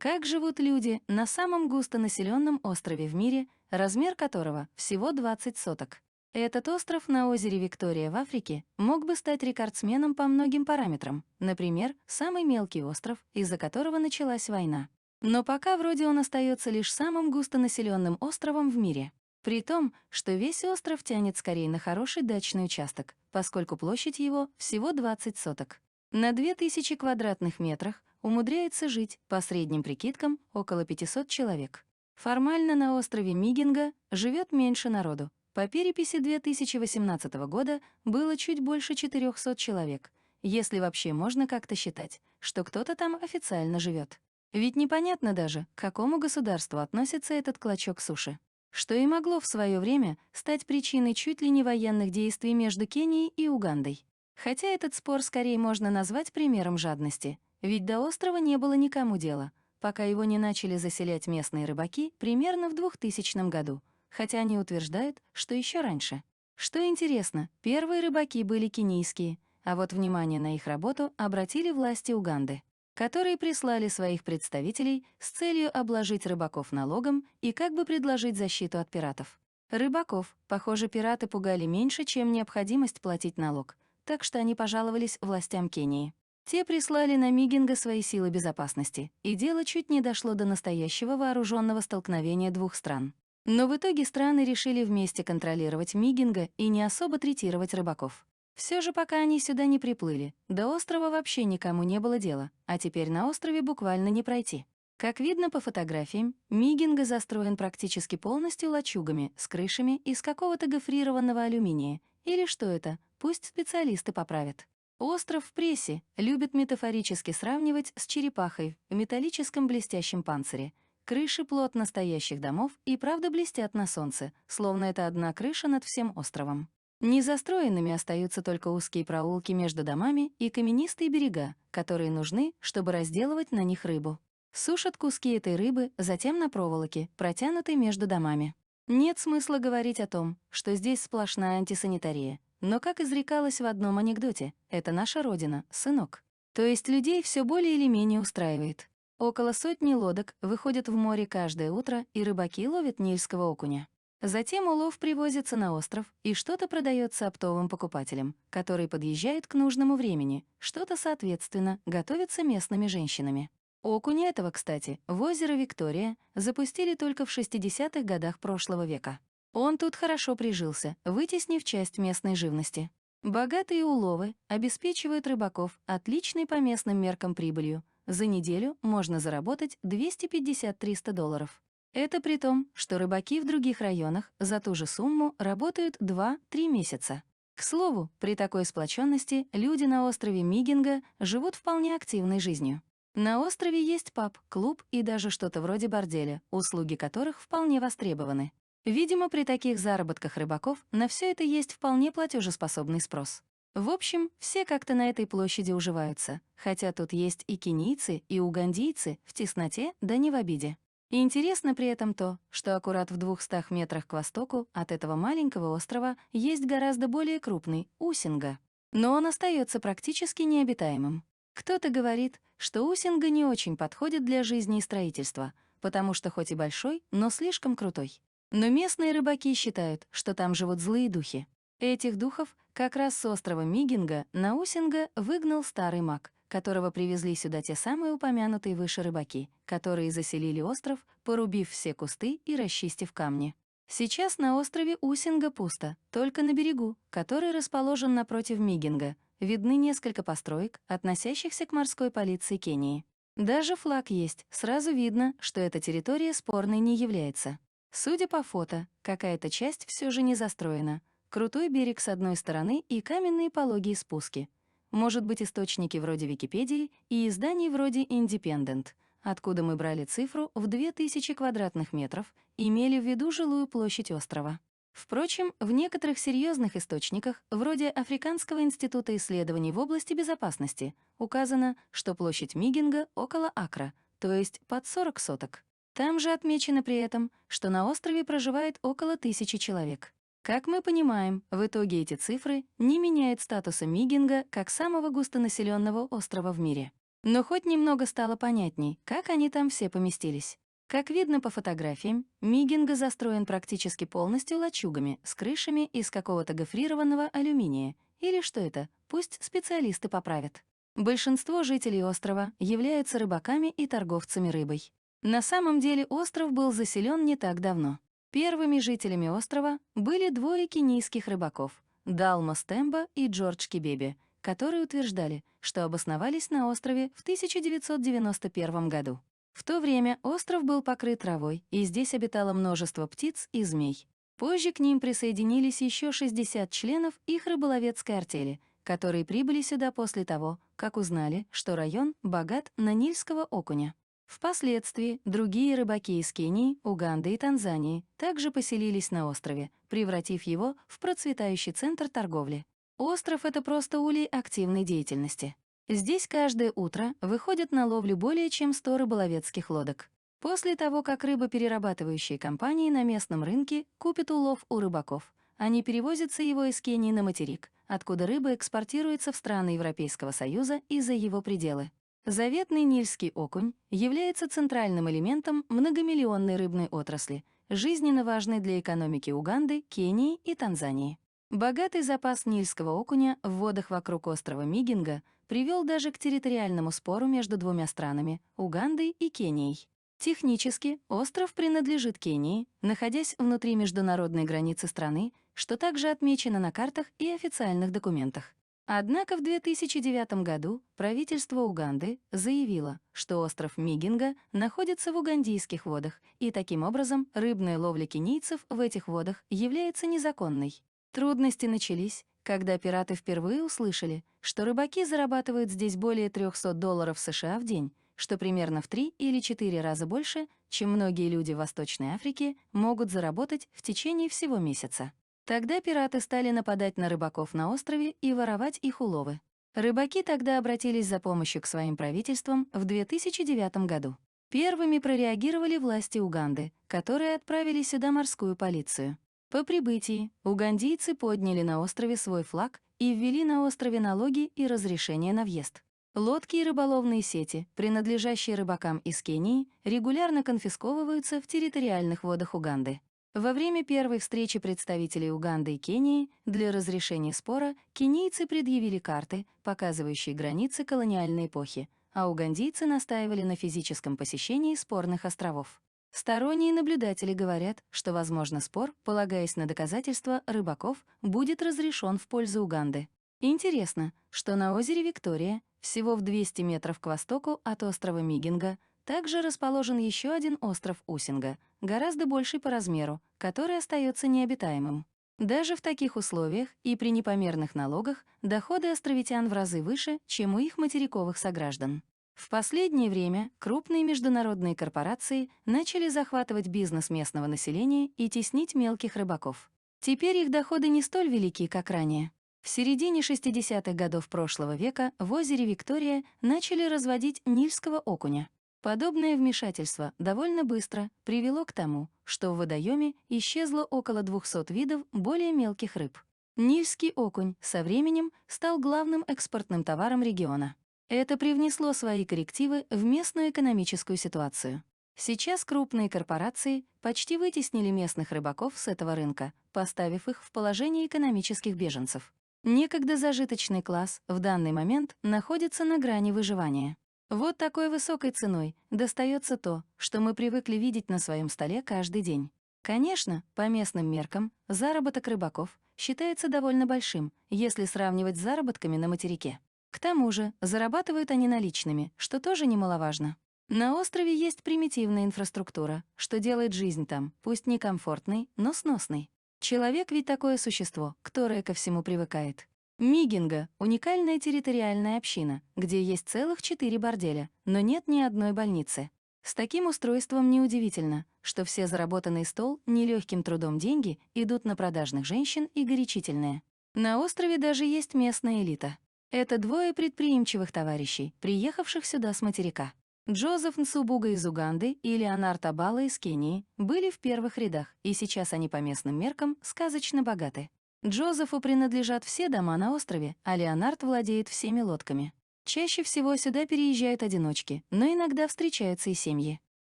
Как живут люди на самом густонаселенном острове в мире, размер которого всего 20 соток? Этот остров на озере Виктория в Африке мог бы стать рекордсменом по многим параметрам, например, самый мелкий остров, из-за которого началась война. Но пока вроде он остается лишь самым густонаселенным островом в мире. При том, что весь остров тянет скорее на хороший дачный участок, поскольку площадь его всего 20 соток. На 2000 квадратных метрах умудряется жить, по средним прикидкам, около 500 человек. Формально на острове Мигинга живет меньше народу. По переписи 2018 года было чуть больше 400 человек, если вообще можно как-то считать, что кто-то там официально живет. Ведь непонятно даже, к какому государству относится этот клочок суши. Что и могло в свое время стать причиной чуть ли не военных действий между Кенией и Угандой. Хотя этот спор скорее можно назвать примером жадности, ведь до острова не было никому дела, пока его не начали заселять местные рыбаки примерно в 2000 году, хотя они утверждают, что еще раньше. Что интересно, первые рыбаки были кенийские, а вот внимание на их работу обратили власти Уганды, которые прислали своих представителей с целью обложить рыбаков налогом и как бы предложить защиту от пиратов. Рыбаков, похоже, пираты пугали меньше, чем необходимость платить налог, так что они пожаловались властям Кении. Те прислали на Мигинга свои силы безопасности, и дело чуть не дошло до настоящего вооруженного столкновения двух стран. Но в итоге страны решили вместе контролировать Мигинга и не особо третировать рыбаков. Все же пока они сюда не приплыли, до острова вообще никому не было дела, а теперь на острове буквально не пройти. Как видно по фотографиям, Мигинга застроен практически полностью лачугами с крышами из какого-то гофрированного алюминия. Или что это? Пусть специалисты поправят. Остров в прессе любят метафорически сравнивать с черепахой в металлическом блестящем панцире. Крыши плотно стоящих домов и правда блестят на солнце, словно это одна крыша над всем островом. Незастроенными остаются только узкие проулки между домами и каменистые берега, которые нужны, чтобы разделывать на них рыбу. Сушат куски этой рыбы затем на проволоке, протянутой между домами. Нет смысла говорить о том, что здесь сплошная антисанитария. Но, как изрекалось в одном анекдоте, это наша родина, сынок. То есть людей все более или менее устраивает. Около сотни лодок выходят в море каждое утро, и рыбаки ловят нильского окуня. Затем улов привозится на остров, и что-то продается оптовым покупателям, которые подъезжают к нужному времени, что-то, соответственно, готовится местными женщинами. Окуня этого, кстати, в озеро Виктория запустили только в 60-х годах прошлого века. Он тут хорошо прижился, вытеснив часть местной живности. Богатые уловы обеспечивают рыбаков отличной по местным меркам прибылью. За неделю можно заработать 250-300 долларов. Это при том, что рыбаки в других районах за ту же сумму работают 2-3 месяца. К слову, при такой сплоченности люди на острове Мигинга живут вполне активной жизнью. На острове есть паб, клуб и даже что-то вроде борделя, услуги которых вполне востребованы. Видимо, при таких заработках рыбаков на все это есть вполне платежеспособный спрос. В общем, все как-то на этой площади уживаются, хотя тут есть и кенийцы, и угандийцы в тесноте, да не в обиде. И интересно при этом то, что аккурат в 200 метрах к востоку от этого маленького острова есть гораздо более крупный — Усинга. Но он остается практически необитаемым. Кто-то говорит, что Усинга не очень подходит для жизни и строительства, потому что хоть и большой, но слишком крутой. Но местные рыбаки считают, что там живут злые духи. Этих духов как раз с острова Мигинга на Усинга выгнал старый маг, которого привезли сюда те самые упомянутые выше рыбаки, которые заселили остров, порубив все кусты и расчистив камни. Сейчас на острове Усинга пусто, только на берегу, который расположен напротив Мигинга, видны несколько построек, относящихся к морской полиции Кении. Даже флаг есть, сразу видно, что эта территория спорной не является. Судя по фото, какая-то часть все же не застроена. Крутой берег с одной стороны и каменные пологие спуски. Может быть, источники вроде Википедии и изданий вроде Independent, откуда мы брали цифру в 2000 квадратных метров, имели в виду жилую площадь острова. Впрочем, в некоторых серьезных источниках, вроде Африканского института исследований в области безопасности, указано, что площадь Мигинга около акра, то есть под 40 соток. Там же отмечено при этом, что на острове проживает около 1000 человек. Как мы понимаем, в итоге эти цифры не меняют статуса Мигинга как самого густонаселенного острова в мире. Но хоть немного стало понятней, как они там все поместились. Как видно по фотографиям, Мигинго застроен практически полностью лачугами с крышами из какого-то гофрированного алюминия. Или что это? Пусть специалисты поправят. Большинство жителей острова являются рыбаками и торговцами рыбой. На самом деле остров был заселен не так давно. Первыми жителями острова были двое кенийских рыбаков — Далма Стемба и Джордж Кибеби, которые утверждали, что обосновались на острове в 1991 году. В то время остров был покрыт травой, и здесь обитало множество птиц и змей. Позже к ним присоединились еще 60 членов их рыболовецкой артели, которые прибыли сюда после того, как узнали, что район богат на нильского окуня. Впоследствии другие рыбаки из Кении, Уганды и Танзании также поселились на острове, превратив его в процветающий центр торговли. Остров — это просто улей активной деятельности. Здесь каждое утро выходят на ловлю более чем 100 рыболовецких лодок. После того, как рыбоперерабатывающие компании на местном рынке купят улов у рыбаков, они перевозятся его из Кении на материк, откуда рыба экспортируется в страны Европейского Союза и за его пределы. Заветный нильский окунь является центральным элементом многомиллионной рыбной отрасли, жизненно важной для экономики Уганды, Кении и Танзании. Богатый запас нильского окуня в водах вокруг острова Мигинго привел даже к территориальному спору между двумя странами — Угандой и Кенией. Технически остров принадлежит Кении, находясь внутри международной границы страны, что также отмечено на картах и официальных документах. Однако в 2009 году правительство Уганды заявило, что остров Мигинго находится в угандийских водах, и таким образом рыбная ловля кенийцев в этих водах является незаконной. Трудности начались, когда пираты впервые услышали, что рыбаки зарабатывают здесь более $300 США в день, что примерно в 3 или 4 раза больше, чем многие люди в Восточной Африке могут заработать в течение всего месяца. Тогда пираты стали нападать на рыбаков на острове и воровать их уловы. Рыбаки тогда обратились за помощью к своим правительствам в 2009 году. Первыми прореагировали власти Уганды, которые отправили сюда морскую полицию. По прибытии угандийцы подняли на острове свой флаг и ввели на острове налоги и разрешения на въезд. Лодки и рыболовные сети, принадлежащие рыбакам из Кении, регулярно конфисковываются в территориальных водах Уганды. Во время первой встречи представителей Уганды и Кении для разрешения спора кенийцы предъявили карты, показывающие границы колониальной эпохи, а угандийцы настаивали на физическом посещении спорных островов. Сторонние наблюдатели говорят, что, возможно, спор, полагаясь на доказательства рыбаков, будет разрешен в пользу Уганды. Интересно, что на озере Виктория, всего в 200 метров к востоку от острова Мигинго, также расположен еще один остров Усинга, гораздо больший по размеру, который остается необитаемым. Даже в таких условиях и при непомерных налогах доходы островитян в разы выше, чем у их материковых сограждан. В последнее время крупные международные корпорации начали захватывать бизнес местного населения и теснить мелких рыбаков. Теперь их доходы не столь велики, как ранее. В середине 60-х годов прошлого века в озере Виктория начали разводить нильского окуня. Подобное вмешательство довольно быстро привело к тому, что в водоеме исчезло около 200 видов более мелких рыб. Нильский окунь со временем стал главным экспортным товаром региона. Это привнесло свои коррективы в местную экономическую ситуацию. Сейчас крупные корпорации почти вытеснили местных рыбаков с этого рынка, поставив их в положение экономических беженцев. Некогда зажиточный класс в данный момент находится на грани выживания. Вот такой высокой ценой достается то, что мы привыкли видеть на своем столе каждый день. Конечно, по местным меркам, заработок рыбаков считается довольно большим, если сравнивать с заработками на материке. К тому же, зарабатывают они наличными, что тоже немаловажно. На острове есть примитивная инфраструктура, что делает жизнь там, пусть не комфортной, но сносной. Человек ведь такое существо, которое ко всему привыкает. Мигинго — уникальная территориальная община, где есть целых 4 борделя, но нет ни одной больницы. С таким устройством неудивительно, что все заработанные стол нелегким трудом деньги идут на продажных женщин и горячительные. На острове даже есть местная элита. Это двое предприимчивых товарищей, приехавших сюда с материка. Джозеф Нсубуга из Уганды и Леонард Абала из Кении были в первых рядах, и сейчас они по местным меркам сказочно богаты. Джозефу принадлежат все дома на острове, а Леонард владеет всеми лодками. Чаще всего сюда переезжают одиночки, но иногда встречаются и семьи.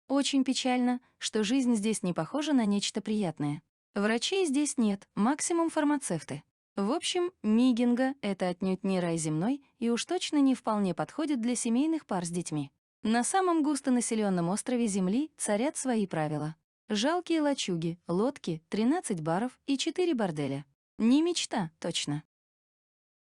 Очень печально, что жизнь здесь не похожа на нечто приятное. Врачей здесь нет, максимум фармацевты. В общем, Мигинга — это отнюдь не рай земной и уж точно не вполне подходит для семейных пар с детьми. На самом густонаселенном острове Земли царят свои правила. Жалкие лачуги, лодки, 13 баров и 4 борделя. Не мечта, точно.